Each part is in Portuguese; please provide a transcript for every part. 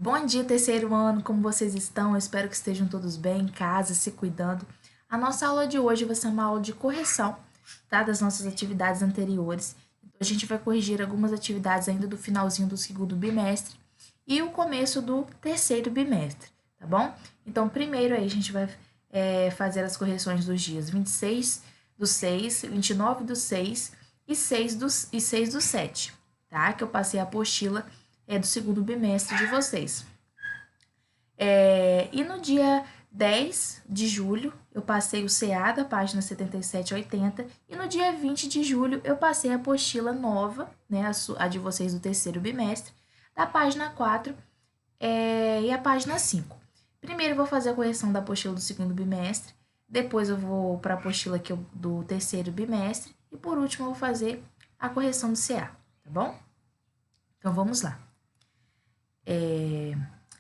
Bom dia, terceiro ano, como vocês estão? Eu espero que estejam todos bem, em casa, se cuidando. A nossa aula de hoje vai ser uma aula de correção, tá? Das nossas atividades anteriores. Então, a gente vai corrigir algumas atividades ainda do finalzinho do segundo bimestre e o começo do terceiro bimestre, tá bom? Então, primeiro aí a gente vai fazer as correções dos dias 26 do 6, 29 do 6 e 6 do 7, tá? Que eu passei a apostila do segundo bimestre de vocês. E no dia 10 de julho, eu passei o CA da página 77 a 80, e no dia 20 de julho, eu passei a apostila nova, né, a de vocês do terceiro bimestre, da página 4 e a página 5. Primeiro eu vou fazer a correção da apostila do segundo bimestre, depois eu vou para a apostila aqui do terceiro bimestre, e por último eu vou fazer a correção do CA, tá bom? Então vamos lá.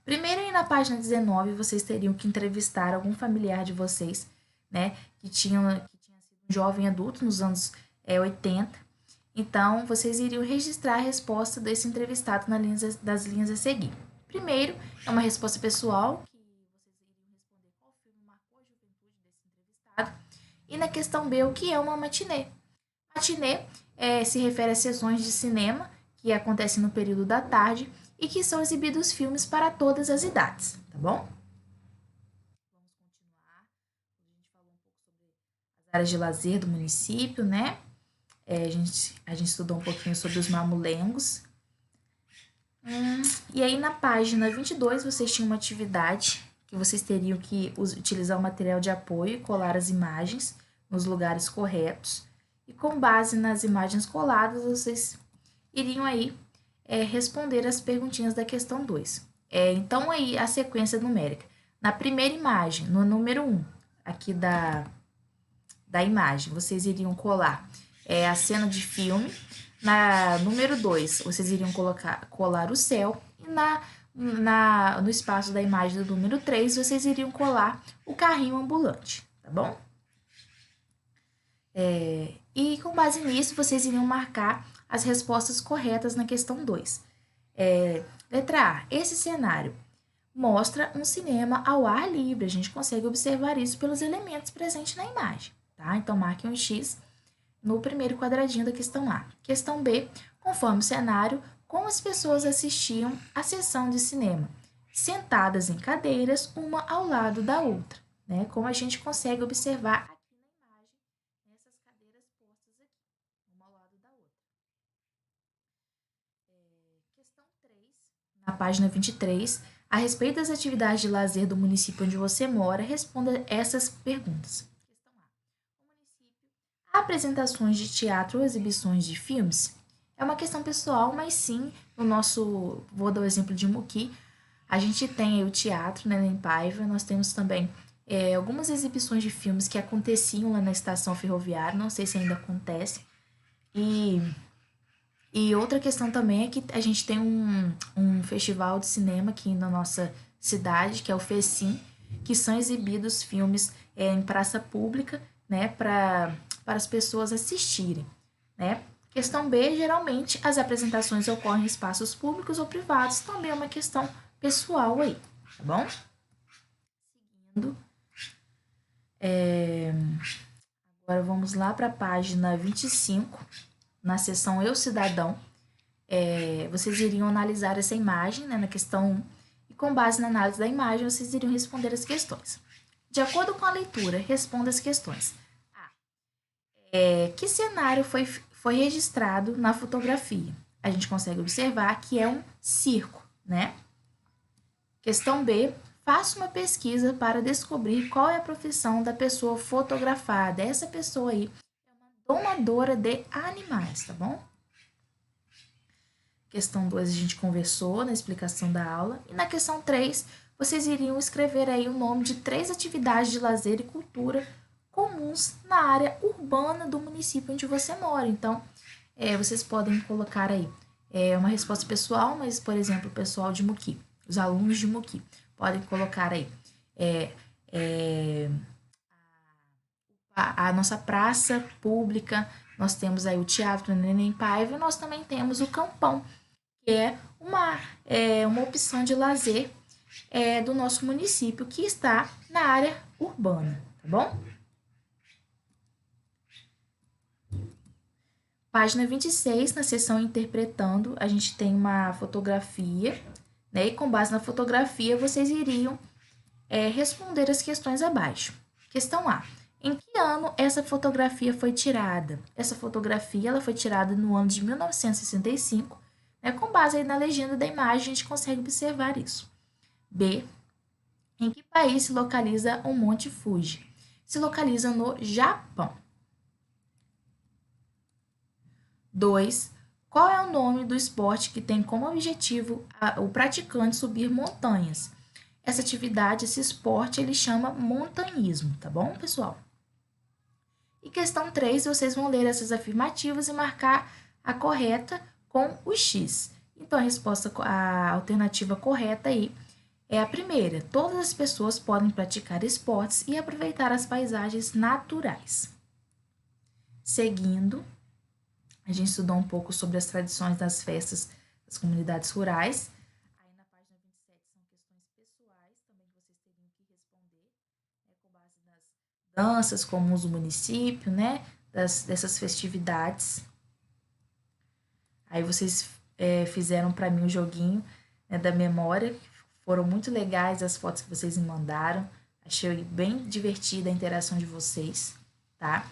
Primeiro, aí na página 19, vocês teriam que entrevistar algum familiar de vocês, né, que tinha sido um jovem adulto nos anos 80. Então, vocês iriam registrar a resposta desse entrevistado das linhas a seguir. Primeiro, é uma resposta pessoal, que vocês iriam responder qual filme marcou a juventude desse entrevistado. E na questão B, o que é uma matinê? Matinê se refere a sessões de cinema que acontecem no período da tarde e que são exibidos filmes para todas as idades, tá bom? Vamos continuar. A gente falou um pouco sobre as áreas de lazer do município, né? A gente estudou um pouquinho sobre os mamulengos. E aí na página 22 vocês tinham uma atividade que vocês teriam que utilizar o material de apoio e colar as imagens nos lugares corretos. E com base nas imagens coladas, vocês iriam aí responder as perguntinhas da questão 2. Então, aí a sequência numérica. Na primeira imagem, no número 1, aqui da imagem, vocês iriam colar a cena de filme. Na número 2, vocês iriam colar o céu. E no espaço da imagem do número 3, vocês iriam colar o carrinho ambulante, tá bom? E com base nisso, vocês iriam marcar as respostas corretas na questão 2. Letra A. Esse cenário mostra um cinema ao ar livre. A gente consegue observar isso pelos elementos presentes na imagem, tá? Então, marque um X no primeiro quadradinho da questão A. Questão B. Conforme o cenário, como as pessoas assistiam à sessão de cinema, sentadas em cadeiras, uma ao lado da outra, né? Como a gente consegue observar aqui na imagem, essas cadeiras postas aqui, uma ao lado da outra. Questão 3, na página 23, a respeito das atividades de lazer do município onde você mora, responda essas perguntas. Questão A. O município há apresentações de teatro ou exibições de filmes? É uma questão pessoal, mas sim, no nosso, vou dar o exemplo de Muqui, a gente tem aí o teatro, né, em Paiva, nós temos também algumas exibições de filmes que aconteciam lá na estação ferroviária, não sei se ainda acontece, e outra questão também é que a gente tem um festival de cinema aqui na nossa cidade, que é o FECIM, que são exibidos filmes em praça pública, né, para as pessoas assistirem, né? Questão B, geralmente as apresentações ocorrem em espaços públicos ou privados, também é uma questão pessoal aí, tá bom? Seguindo, agora vamos lá para a página 25, na seção Eu Cidadão. Vocês iriam analisar essa imagem, né, na questão 1, e com base na análise da imagem, vocês iriam responder as questões. De acordo com a leitura, responda as questões. Que cenário foi registrado na fotografia? A gente consegue observar que é um circo, né? Questão B. Faça uma pesquisa para descobrir qual é a profissão da pessoa fotografada. Essa pessoa aí é uma domadora de animais, tá bom? Questão 2 a gente conversou na explicação da aula. E na questão 3, vocês iriam escrever aí o nome de 3 atividades de lazer e cultura comuns na área urbana do município onde você mora. Então, vocês podem colocar aí uma resposta pessoal, mas, por exemplo, o pessoal de Muqui, os alunos de Muqui, podem colocar aí a nossa praça pública, nós temos aí o Teatro Neném Paiva, nós também temos o Campão, que é uma opção de lazer do nosso município, que está na área urbana, tá bom? Página 26, na seção Interpretando, a gente tem uma fotografia, né? E com base na fotografia, vocês iriam responder as questões abaixo. Questão A. Em que ano essa fotografia foi tirada? Essa fotografia ela foi tirada no ano de 1965, né? Com base aí na legenda da imagem, a gente consegue observar isso. B. Em que país se localiza o Monte Fuji? Se localiza no Japão. 2. Qual é o nome do esporte que tem como objetivo o praticante subir montanhas? Essa atividade, esse esporte, ele chama montanhismo, tá bom, pessoal? E questão 3, vocês vão ler essas afirmativas e marcar a correta com o X. Então, a alternativa correta aí é a primeira. Todas as pessoas podem praticar esportes e aproveitar as paisagens naturais. Seguindo, a gente estudou um pouco sobre as tradições das festas das comunidades rurais. Aí na página 27 são questões pessoais, também vocês teriam que responder, né, com base nas danças comuns do município, né, dessas festividades. Aí vocês fizeram para mim um joguinho, né, da memória, foram muito legais as fotos que vocês me mandaram, achei bem divertida a interação de vocês, tá?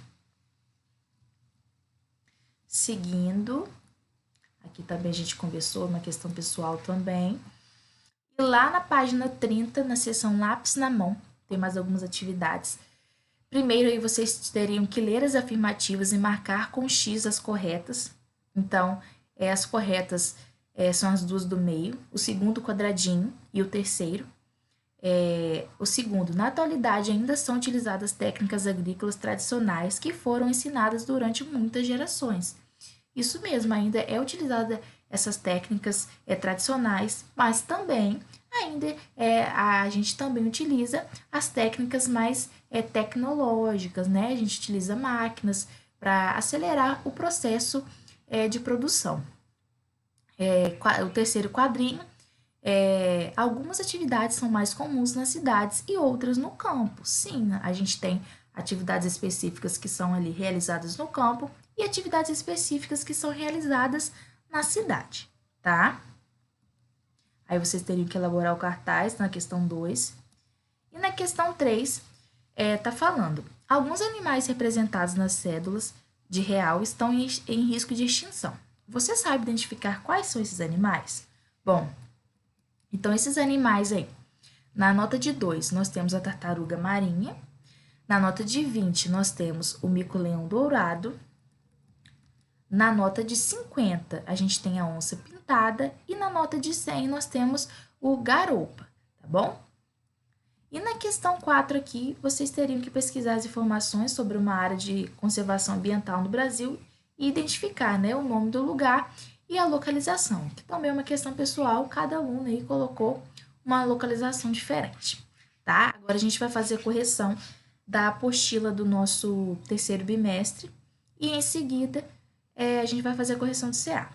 Seguindo, aqui também a gente conversou uma questão pessoal também. E lá na página 30, na seção lápis na mão, tem mais algumas atividades. Primeiro, aí vocês teriam que ler as afirmativas e marcar com X as corretas. Então, as corretas são as duas do meio, o segundo quadradinho e o terceiro. O segundo, na atualidade ainda são utilizadas técnicas agrícolas tradicionais que foram ensinadas durante muitas gerações. Isso mesmo, ainda é utilizada essas técnicas tradicionais, mas também ainda a gente também utiliza as técnicas mais tecnológicas, né? A gente utiliza máquinas para acelerar o processo de produção. O terceiro quadrinho, algumas atividades são mais comuns nas cidades e outras no campo. Sim, a gente tem atividades específicas que são ali realizadas no campo e atividades específicas que são realizadas na cidade, tá? Aí vocês teriam que elaborar o cartaz na questão 2. E na questão 3, tá falando, alguns animais representados nas cédulas de real estão em risco de extinção. Você sabe identificar quais são esses animais? Bom, então esses animais aí, na nota de 2 nós temos a tartaruga marinha, na nota de 20 nós temos o mico-leão dourado, na nota de 50 a gente tem a onça pintada e na nota de 100 nós temos o garoupa, tá bom? E na questão 4 aqui, vocês teriam que pesquisar as informações sobre uma área de conservação ambiental no Brasil e identificar, né, o nome do lugar e a localização, que também é uma questão pessoal, cada aluno aí colocou uma localização diferente, tá? Agora a gente vai fazer a correção da apostila do nosso terceiro bimestre e em seguida a gente vai fazer a correção do CA.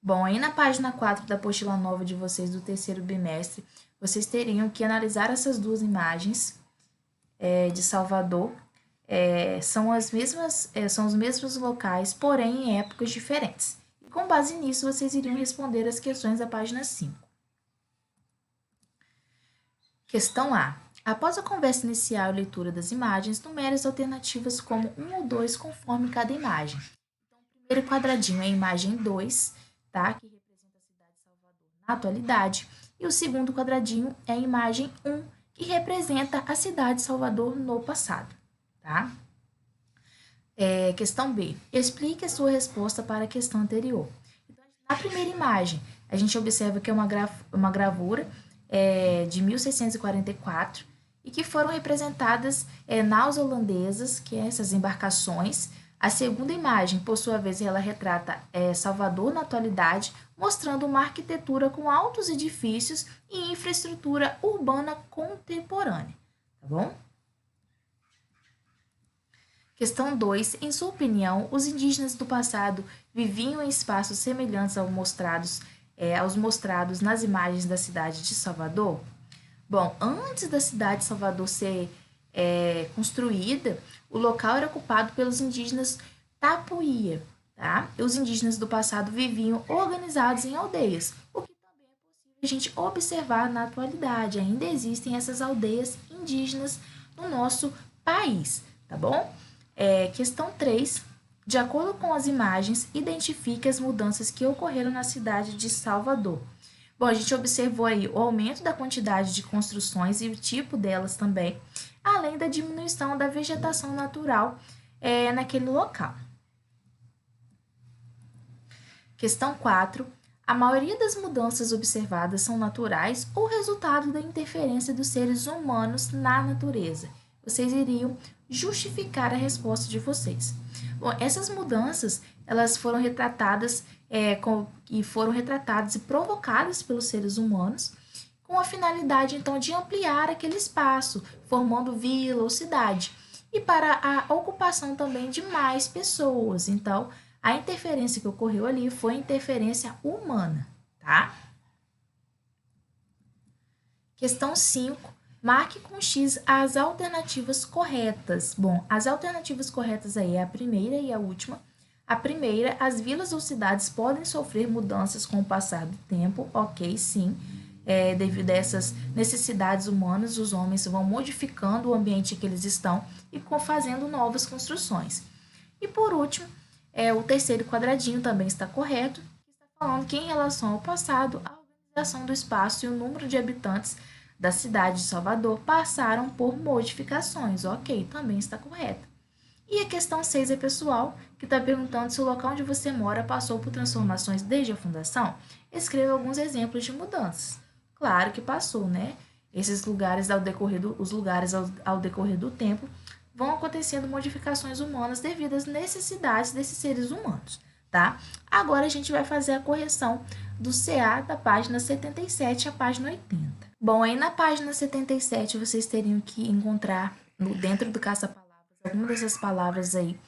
Bom, aí na página 4 da apostila nova de vocês do terceiro bimestre, vocês teriam que analisar essas duas imagens de Salvador. São os mesmos locais, porém em épocas diferentes. E com base nisso, vocês iriam responder as questões da página 5. Questão A. Após a conversa inicial e leitura das imagens, numere as alternativas como 1 ou 2 conforme cada imagem. Então, o primeiro quadradinho é a imagem 2, tá? Que representa a cidade de Salvador na atualidade. E o segundo quadradinho é a imagem 1, que representa a cidade de Salvador no passado, tá? Questão B. Explique a sua resposta para a questão anterior. Então, na primeira imagem, a gente observa que é uma gravura de 1644 e que foram representadas naus holandesas, que é essas embarcações. A segunda imagem, por sua vez, ela retrata Salvador na atualidade, mostrando uma arquitetura com altos edifícios e infraestrutura urbana contemporânea, tá bom? Questão 2. Em sua opinião, os indígenas do passado viviam em espaços semelhantes aos mostrados aos mostrados nas imagens da cidade de Salvador? Bom, antes da cidade de Salvador ser construída, o local era ocupado pelos indígenas Tapuia, tá? E os indígenas do passado viviam organizados em aldeias, o que também é possível a gente observar na atualidade. Ainda existem essas aldeias indígenas no nosso país, tá bom? Questão 3. De acordo com as imagens, identifique as mudanças que ocorreram na cidade de Salvador. Bom, a gente observou aí o aumento da quantidade de construções e o tipo delas também, além da diminuição da vegetação natural naquele local. Questão 4. A maioria das mudanças observadas são naturais ou resultado da interferência dos seres humanos na natureza? Vocês iriam justificar a resposta de vocês. Bom, essas mudanças, elas foram retratadas e provocadas pelos seres humanos com a finalidade, então, de ampliar aquele espaço, formando vila ou cidade, e para a ocupação também de mais pessoas. Então, a interferência que ocorreu ali foi interferência humana, tá? Questão 5. Marque com X as alternativas corretas. Bom, as alternativas corretas aí é a primeira e a última. A primeira, as vilas ou cidades podem sofrer mudanças com o passar do tempo. Ok, sim. Devido a essas necessidades humanas, os homens vão modificando o ambiente em que eles estão e fazendo novas construções. E por último, o terceiro quadradinho também está correto, que está falando que em relação ao passado, a organização do espaço e o número de habitantes da cidade de Salvador passaram por modificações. Ok, também está correto. E a questão 6 é pessoal, que está perguntando se o local onde você mora passou por transformações desde a fundação. Escreva alguns exemplos de mudanças. Claro que passou, né? Esses lugares ao decorrer do tempo vão acontecendo modificações humanas devido às necessidades desses seres humanos, tá? Agora a gente vai fazer a correção do CA da página 77 à página 80. Bom, aí na página 77 vocês teriam que encontrar dentro do caça-palavras algumas dessas palavras aí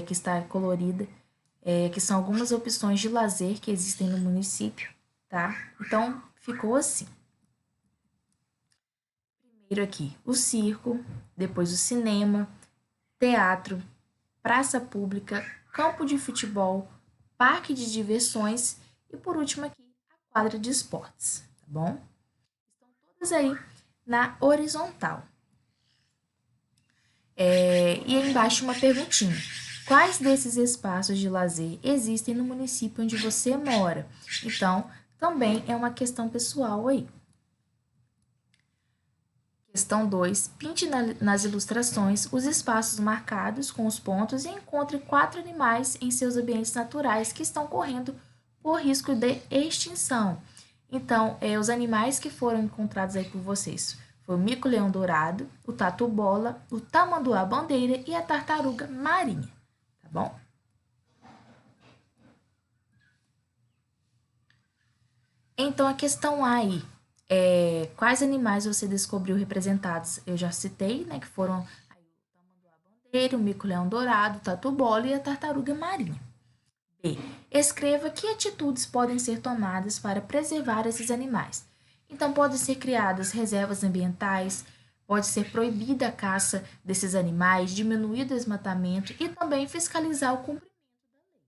que está colorida, que são algumas opções de lazer que existem no município, tá? Então, ficou assim. Primeiro aqui, o circo, depois o cinema, teatro, praça pública, campo de futebol, parque de diversões e, por último aqui, a quadra de esportes, tá bom? Estão todas aí na horizontal. E aí embaixo uma perguntinha. Quais desses espaços de lazer existem no município onde você mora? Então, também é uma questão pessoal aí. Questão 2. Pinte nas ilustrações os espaços marcados com os pontos e encontre 4 animais em seus ambientes naturais que estão correndo por risco de extinção. Então, os animais que foram encontrados aí por vocês foi o mico-leão dourado, o tatu-bola, o tamanduá-bandeira e a tartaruga marinha, tá bom? Então, a questão A aí, quais animais você descobriu representados? Eu já citei, né, que foram aí, o tamanduá-bandeira, o mico-leão dourado, o tatu-bola e a tartaruga marinha. B. Escreva que atitudes podem ser tomadas para preservar esses animais. Então, podem ser criadas reservas ambientais, pode ser proibida a caça desses animais, diminuir o desmatamento e também fiscalizar o cumprimento da lei.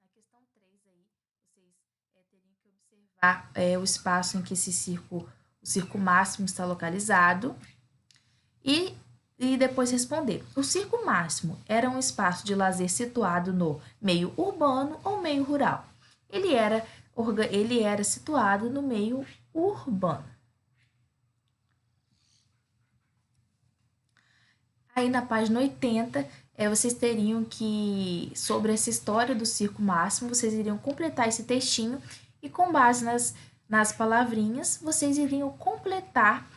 Na questão 3 aí, vocês teriam que observar o espaço em que o circo máximo está localizado e depois responder. O circo máximo era um espaço de lazer situado no meio urbano ou meio rural? Ele era situado no meio urbano. Aí na página 80, vocês teriam que, sobre essa história do circo máximo, vocês iriam completar esse textinho e com base nas palavrinhas, vocês iriam completar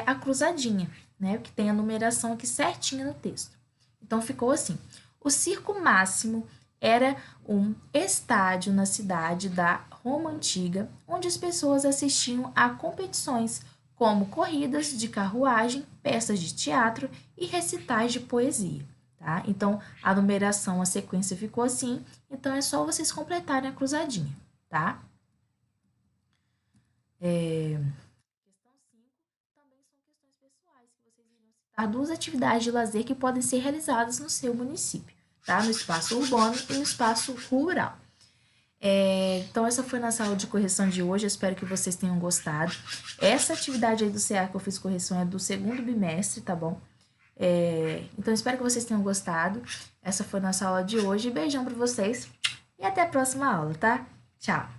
a cruzadinha, né? Que tem a numeração aqui certinha no texto. Então, ficou assim. O circo máximo era um estádio na cidade da Roma Antiga, onde as pessoas assistiam a competições como corridas de carruagem, peças de teatro e recitais de poesia. tá? Então, a numeração, a sequência ficou assim, então é só vocês completarem a cruzadinha, tá? Questão 5 também são questões pessoais, que vocês iriam citar duas atividades de lazer que podem ser realizadas no seu município, tá? No espaço urbano e no espaço rural. Então, essa foi nossa aula de correção de hoje. Eu espero que vocês tenham gostado. Essa atividade aí do CA que eu fiz correção é do segundo bimestre, tá bom? Então, espero que vocês tenham gostado. Essa foi nossa aula de hoje. Beijão pra vocês e até a próxima aula, tá? Tchau!